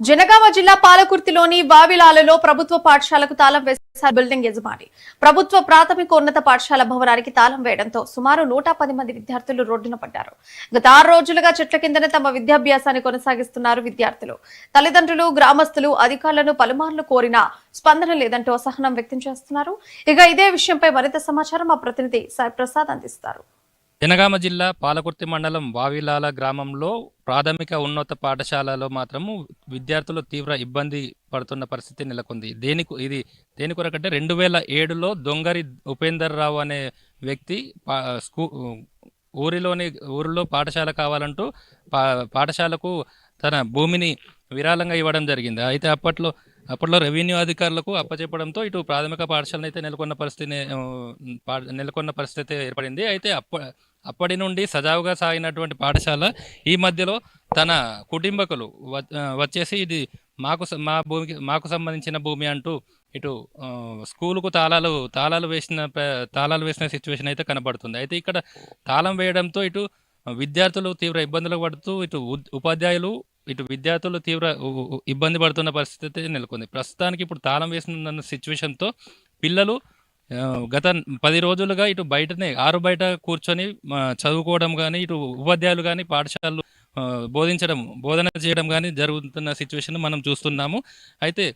జనగామ జిల్లా పాలకుర్తిలోని వావిలాలలో ప్రభుత్వ పాఠశాలకు తాళం వేశారు బిల్డింగ్ యజమాని. ప్రభుత్వ ప్రాథమికోన్నత పాఠశాల భవనానికి తాళం వేయడంతో సుమారు 110 మంది విద్యార్థులు రోడ్డున పడ్డారు. గత 6 రోజులుగా చెట్ల కిందనే తమ విద్యాభ్యాసాన్ని కొనసాగిస్తున్నారు విద్యార్థులు. తల్లిదండ్రులు, గ్రామస్తులు అధికారులను పలుమార్లు కోరినా స్పందన లేదంటూ అసహనం వ్యక్తం చేస్తున్నారు. ఇక ఇదే విషయంపై మరింత సమాచారం మా ప్రతినిధి సాయి ప్రసాద్ అందిస్తారు. జనగామ జిల్లా పాలకుర్తి మండలం వావిలాల గ్రామంలో ప్రాథమిక ఉన్నత పాఠశాలలో మాత్రము విద్యార్థులు తీవ్ర ఇబ్బంది పడుతున్న పరిస్థితి నెలకొంది. దేని కొరకంటే 2007లో దొంగరి ఉపేందర్ రావు అనే వ్యక్తి ఊరిలో పాఠశాల కావాలంటూ పాఠశాలకు తన భూమిని విరాళంగా ఇవ్వడం జరిగింది. అయితే అప్పట్లో రెవెన్యూ అధికారులకు అప్పచెప్పడంతో ఇటు ప్రాథమిక పాఠశాలను అయితే నెలకొన్న పరిస్థితి ఏర్పడింది. అయితే అప్పటి నుండి సజావుగా సాగినటువంటి పాఠశాల ఈ మధ్యలో తన కుటుంబకులు వచ్చేసి ఇది మాకు సంబంధించిన భూమి అంటూ ఇటు స్కూలుకు తాళాలు వేసిన సిచ్యువేషన్ అయితే కనబడుతుంది. అయితే ఇక్కడ తాళం వేయడంతో ఇటు విద్యార్థులు తీవ్ర ఇబ్బందులకు పడుతూ ఇటు ఉపాధ్యాయులు ఇటు విద్యార్థులు తీవ్ర ఇబ్బంది పడుతున్న పరిస్థితి నెలకొంది. ప్రస్తుతానికి ఇప్పుడు తాళం వేసిన సిచ్యువేషన్తో పిల్లలు గత 10 రోజులుగా ఇటు బయట కూర్చొని చదువుకోవడం కానీ, ఇటు ఉపాధ్యాయులు కానీ పాఠశాలలు బోధన చేయడం కానీ జరుగుతున్న సిచ్యువేషన్ మనం చూస్తున్నాము. అయితే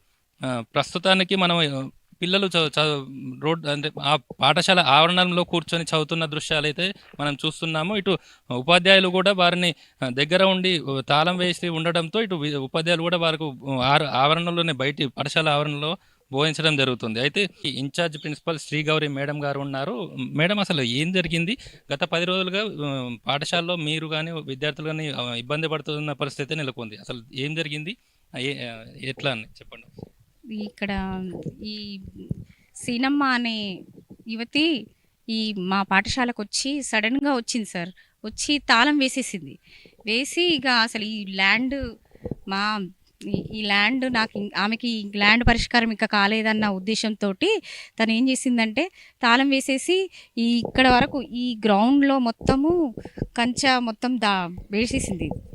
ప్రస్తుతానికి మనం పిల్లలు అంటే ఆ పాఠశాల ఆవరణంలో కూర్చొని చదువుతున్న దృశ్యాలు అయితే మనం చూస్తున్నాము. ఇటు ఉపాధ్యాయులు కూడా వారిని దగ్గర ఉండి తాళం వేసి ఉండడంతో ఇటు ఉపాధ్యాయులు కూడా వారికి ఆవరణలోనే పాఠశాల ఆవరణలో బోధించడం జరుగుతుంది. అయితే ఇన్ఛార్జ్ ప్రిన్సిపల్ శ్రీగౌరి మేడం గారు ఉన్నారు. మేడం, అసలు ఏం జరిగింది? గత 10 రోజులుగా పాఠశాలలో మీరు కానీ విద్యార్థులు కానీ ఇబ్బంది పడుతున్న పరిస్థితి నెలకొంది. అసలు ఏం జరిగింది, ఎట్లా అని చెప్పండి. ఇక్కడ ఈ సీనమ్మ అనే యువతి మా పాఠశాలకు వచ్చి సడన్గా వచ్చింది సార్. వచ్చి తాళం వేసి ఇక అసలు ఈ ల్యాండ్ ఆమెకి ల్యాండ్ పరిష్కారం ఇంకా కాలేదన్న ఉద్దేశంతో తను ఏం చేసిందంటే తాళం వేసేసి ఇక్కడ వరకు ఈ గ్రౌండ్లో మొత్తము కంచె మొత్తం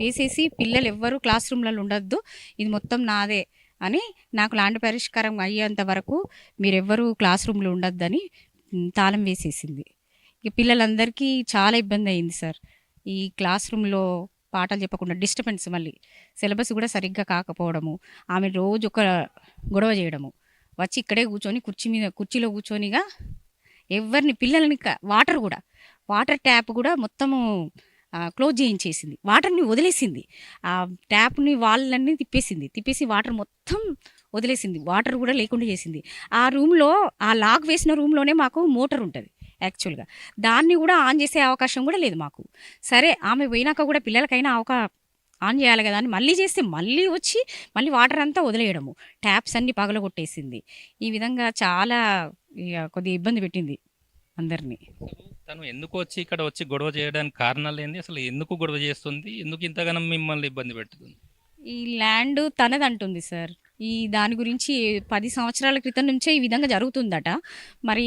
వేసేసి పిల్లలు ఎవ్వరూ క్లాస్ రూమ్లలో ఉండొద్దు, ఇది మొత్తం నాదే అని, నాకు ల్యాండ్ పరిష్కారం అయ్యేంత వరకు మీరెవ్వరూ క్లాస్ రూమ్లో ఉండొద్దని తాళం వేసేసింది. ఇక పిల్లలందరికీ చాలా ఇబ్బంది అయింది సార్. ఈ క్లాస్ రూమ్లో పాఠాలు చెప్పకుండా డిస్టర్బెన్స్, మళ్ళీ సిలబస్ కూడా సరిగ్గా కాకపోవడము, ఆమె రోజు ఒక గొడవ చేయడము, వచ్చి ఇక్కడే కూర్చొని కుర్చీలో కూర్చొనిగా పిల్లలని వాటర్ ట్యాప్ కూడా మొత్తము క్లోజ్ చేయించేసింది, వాటర్ని వదిలేసింది, ఆ ట్యాప్ని వాళ్ళన్నీ తిప్పేసి వాటర్ మొత్తం వదిలేసింది, వాటర్ కూడా లేకుండా చేసింది. ఆ రూమ్లో, ఆ లాక్ వేసిన రూమ్లోనే మాకు మోటార్ ఉంటుంది యాక్చువల్గా, దాన్ని కూడా ఆన్ చేసే అవకాశం కూడా లేదు మాకు. సరే, ఆమె పోయినాక కూడా పిల్లలకైనా ఆన్ చేయాలి కదా అని మళ్ళీ చేస్తే మళ్ళీ వాటర్ అంతా వదిలేయడము, ట్యాప్స్ అన్ని పగలగొట్టేసింది. ఈ విధంగా చాలా కొద్దిగా ఇబ్బంది పెట్టింది అందరినీ. తను ఎందుకు ఇక్కడ వచ్చి గొడవ చేయడానికి కారణాలు ఏంటి? అసలు ఎందుకు గొడవ చేస్తుంది? ఎందుకు ఇంతగానో మిమ్మల్ని ఇబ్బంది పెడుతుంది? ఈ ల్యాండ్ తనదంటుంది సార్. దాని గురించి 10 సంవత్సరాల క్రితం నుంచే ఈ విధంగా జరుగుతుందట. మరి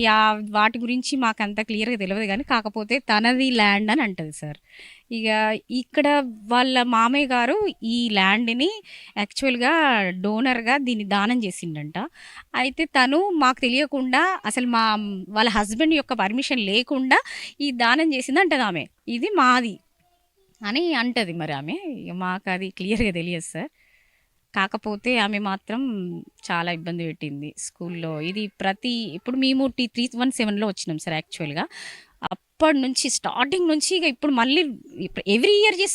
వాటి గురించి మాకు అంత క్లియర్గా తెలియదు, కానీ కాకపోతే తనది ల్యాండ్ అని అంటది సార్. ఇక ఇక్కడ వాళ్ళ మామయ్య గారు ఈ ల్యాండ్ని యాక్చువల్గా డోనర్గా దీన్ని దానం చేసిండంట. అయితే తను మాకు తెలియకుండా, అసలు వాళ్ళ హస్బెండ్ యొక్క పర్మిషన్ లేకుండా ఈ దానం చేసిందంటది ఆమె. ఇది మాది అని అంటది. మరి ఆమె, మాకు అది క్లియర్గా తెలియదు సార్. కాకపోతే ఆమె మాత్రం చాలా ఇబ్బంది పెట్టింది స్కూల్లో. ఇప్పుడు మేము 317లో వచ్చినాం సార్ యాక్చువల్గా. అప్పటి నుంచి స్టార్టింగ్ నుంచి ఇక ఇప్పుడు మళ్ళీ ఎవ్రీ ఇయర్ చేస్తుంది.